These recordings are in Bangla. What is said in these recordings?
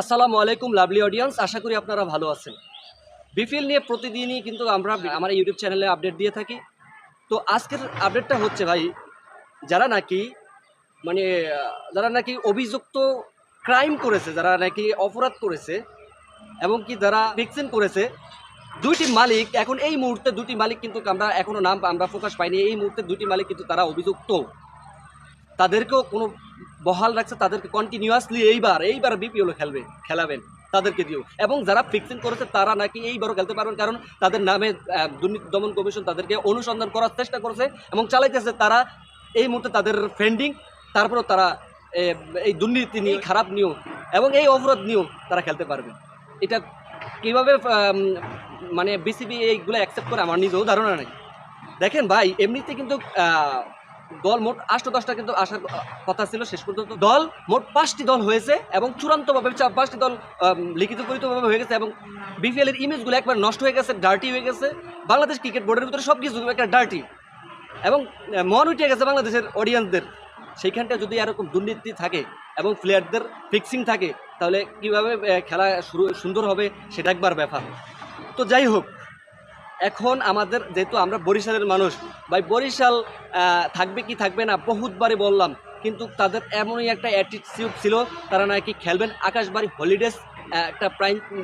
আসসালামু আলাইকুম লাভলি অডিয়েন্স, আশা করি আপনারা ভালো আছেন। বিপিএল নিয়ে প্রতিদিনই কিন্তু আমরা আমার ইউটিউব চ্যানেলে আপডেট দিয়ে থাকি। তো আজকের আপডেটটা হচ্ছে ভাই, যারা নাকি মানে যারা নাকি অভিযুক্ত ক্রাইম করেছে, যারা নাকি অপরাধ করেছে এবং কি যারা ভ্যাকসিন করেছে, দুইটি মালিক এখন এই মুহূর্তে দুটি মালিক কিন্তু আমরা এখনো নাম আমরা প্রকাশ পাইনি। এই মুহূর্তে দুটি মালিক কিন্তু তারা অভিযুক্ত, তাদেরকেও কোনো বহাল রাখছে, তাদেরকে কন্টিনিউয়াসলি এইবার বিপিএলও খেলাবেন তাদেরকে দিয়েও। এবং যারা ফিক্সিং করেছে তারা নাকি এইবারও খেলতে পারবেন, কারণ তাদের নামে দুর্নীতি দমন কমিশন তাদেরকে অনুসন্ধান করার চেষ্টা করেছে এবং চালাইতেছে। তারা এই মুহূর্তে তাদের ফ্রেন্ডিং, তারপরেও তারা এই দুর্নীতি নিয়ে, খারাপ নিয়েও এবং এই অপরাধ নিয়েও তারা খেলতে পারবে। এটা কীভাবে মানে বিসিবি এইগুলো অ্যাকসেপ্ট করে আমার নিজেও ধারণা নেই। দেখেন ভাই, এমনিতে কিন্তু দল মোট 8-10টা কিন্তু আসার কথা ছিল। শেষ পর্যন্ত দল মোট 5টি দল হয়েছে এবং চূড়ান্তভাবে 5টি দল লিখিতভাবে হয়ে গেছে এবং বিপিএল এর ইমেজগুলো একবার নষ্ট হয়ে গেছে, ডার্টি হয়ে গেছে। বাংলাদেশ ক্রিকেট বোর্ডের ভিতরে সব কিছু একটা ডার্টি এবং মন উঠে গেছে বাংলাদেশের অডিয়েন্সদের। সেইখানটা যদি এরকম দুর্নীতি থাকে এবং প্লেয়ারদের ফিক্সিং থাকে, তাহলে কীভাবে খেলা সুন্দর হবে সেটা একবার ব্যাপার। তো যাই হোক, এখন আমাদের যেহেতু আমরা বরিশালের মানুষ, ভাই বরিশাল থাকবে কি থাকবে না বহুতবারই বললাম, কিন্তু তাদের এমনই একটা অ্যাটিটিউড ছিল, তারা নাকি খেলবেন আকাশবাড়ি হলিডেজ একটা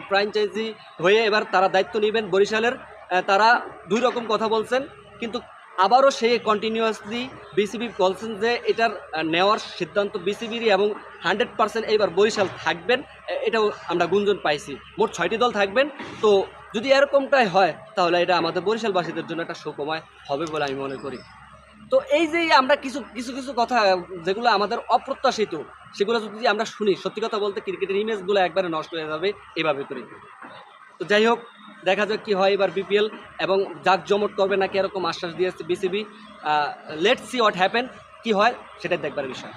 ফ্র্যাঞ্চাইজি হয়ে এবার তারা দায়িত্ব নেবেন বরিশালের। তারা দুই রকম কথা বলছেন, কিন্তু আবারও সে কন্টিনিউয়াসলি বিসিবি বলছেন যে এটার নেওয়ার সিদ্ধান্ত বিসিবিরই এবং 100% এইবার বরিশাল থাকবেন। এটাও আমরা গুঞ্জন পাইছি। মোট 6টি দল থাকবেন। তো যদি এরকমটাই হয়, তাহলে এটা আমাদের বরিশালবাসীদের জন্য একটা সুখময় হবে বলে আমি মনে করি। তো এই যে আমরা কিছু কিছু কিছু কথা যেগুলো আমাদের অপ্রত্যাশিত, সেগুলো যদি আমরা শুনি, সত্যি কথা বলতে ক্রিকেটের ইমেজগুলো একবারে নষ্ট হয়ে যাবে এভাবে করে। তো যাই হোক, দেখা যাক কি হয় এবার বিপিএল, এবং জাঁকজমট করবে নাকি এরকম আশ্বাস দিয়েছে BCB. Let's see what happen, কি হয় সেটাই দেখবার বিষয়।